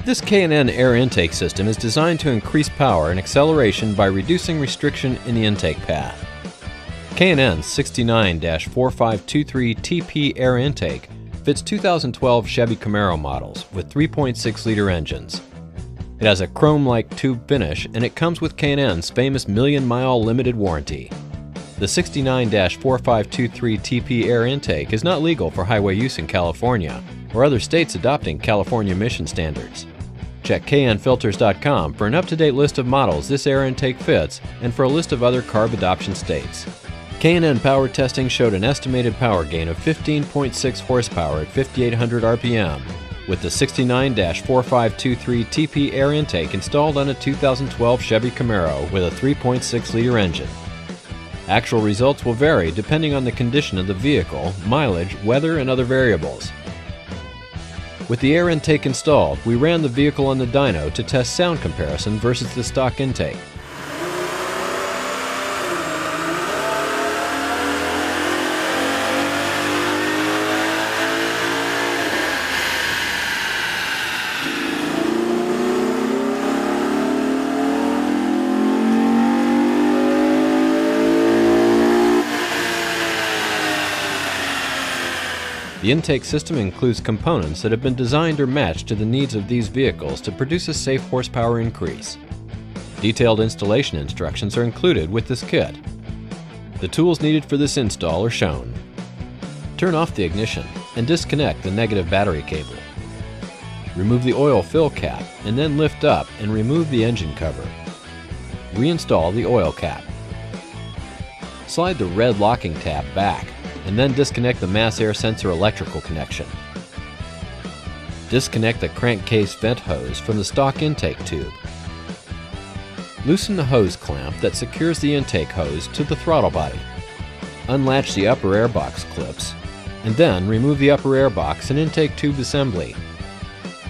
This K&N air intake system is designed to increase power and acceleration by reducing restriction in the intake path. K&N's 69-4523 TP air intake fits 2012 Chevy Camaro models with 3.6-liter engines. It has a chrome-like tube finish, and it comes with K&N's famous million-mile limited warranty. The 69-4523 TP air intake is not legal for highway use in California or other states adopting California emission standards. Check knfilters.com for an up-to-date list of models this air intake fits and for a list of other CARB adoption states. K&N power testing showed an estimated power gain of 15.6 horsepower at 5,800 RPM, with the 69-4523 TP air intake installed on a 2012 Chevy Camaro with a 3.6-liter engine. Actual results will vary depending on the condition of the vehicle, mileage, weather, and other variables. With the air intake installed, we ran the vehicle on the dyno to test sound comparison versus the stock intake. The intake system includes components that have been designed or matched to the needs of these vehicles to produce a safe horsepower increase. Detailed installation instructions are included with this kit. The tools needed for this install are shown. Turn off the ignition and disconnect the negative battery cable. Remove the oil fill cap and then lift up and remove the engine cover. Reinstall the oil cap. Slide the red locking tab back and then disconnect the mass air sensor electrical connection. Disconnect the crankcase vent hose from the stock intake tube. Loosen the hose clamp that secures the intake hose to the throttle body. Unlatch the upper airbox clips, and then remove the upper airbox and intake tube assembly.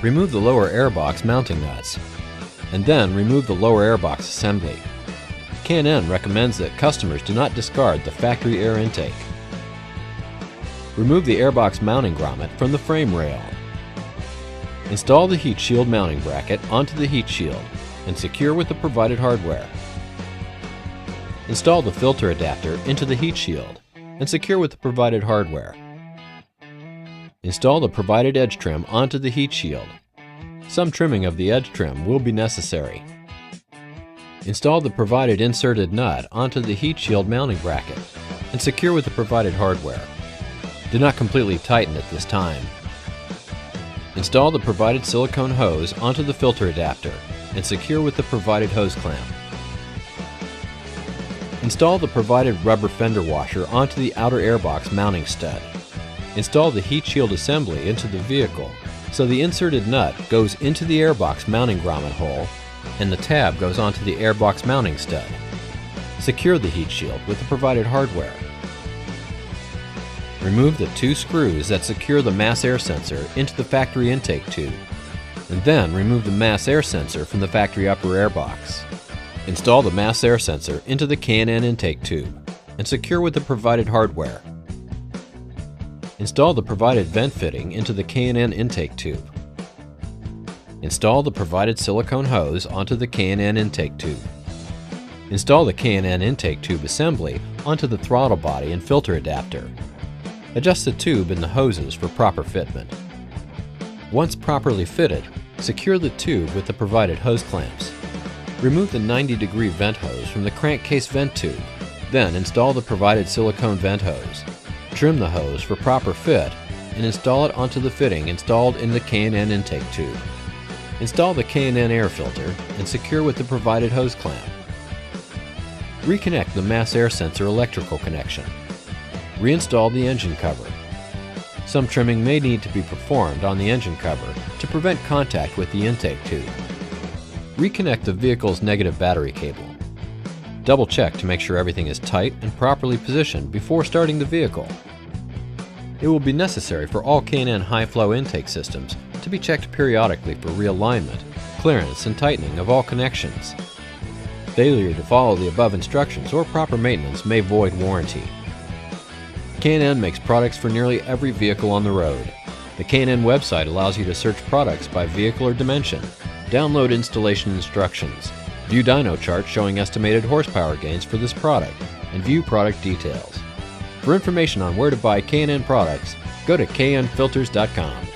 Remove the lower airbox mounting nuts, and then remove the lower airbox assembly. K&N recommends that customers do not discard the factory air intake. Remove the airbox mounting grommet from the frame rail. Install the heat shield mounting bracket onto the heat shield and secure with the provided hardware. Install the filter adapter into the heat shield and secure with the provided hardware. Install the provided edge trim onto the heat shield. Some trimming of the edge trim will be necessary. Install the provided inserted nut onto the heat shield mounting bracket and secure with the provided hardware. Do not completely tighten at this time. Install the provided silicone hose onto the filter adapter and secure with the provided hose clamp. Install the provided rubber fender washer onto the outer airbox mounting stud. Install the heat shield assembly into the vehicle so the inserted nut goes into the airbox mounting grommet hole and the tab goes onto the airbox mounting stud. Secure the heat shield with the provided hardware. Remove the two screws that secure the mass air sensor into the factory intake tube, and then remove the mass air sensor from the factory upper airbox. Install the mass air sensor into the K&N intake tube, and secure with the provided hardware. Install the provided vent fitting into the K&N intake tube. Install the provided silicone hose onto the K&N intake tube. Install the K&N intake tube assembly onto the throttle body and filter adapter. Adjust the tube and the hoses for proper fitment. Once properly fitted, secure the tube with the provided hose clamps. Remove the 90-degree vent hose from the crankcase vent tube. Then install the provided silicone vent hose. Trim the hose for proper fit and install it onto the fitting installed in the K&N intake tube. Install the K&N air filter and secure with the provided hose clamp. Reconnect the mass air sensor electrical connection. Reinstall the engine cover. Some trimming may need to be performed on the engine cover to prevent contact with the intake tube. Reconnect the vehicle's negative battery cable. Double check to make sure everything is tight and properly positioned before starting the vehicle. It will be necessary for all K&N high-flow intake systems to be checked periodically for realignment, clearance, and tightening of all connections. Failure to follow the above instructions or proper maintenance may void warranty. K&N makes products for nearly every vehicle on the road. The K&N website allows you to search products by vehicle or dimension, download installation instructions, view dyno charts showing estimated horsepower gains for this product, and view product details. For information on where to buy K&N products, go to knfilters.com.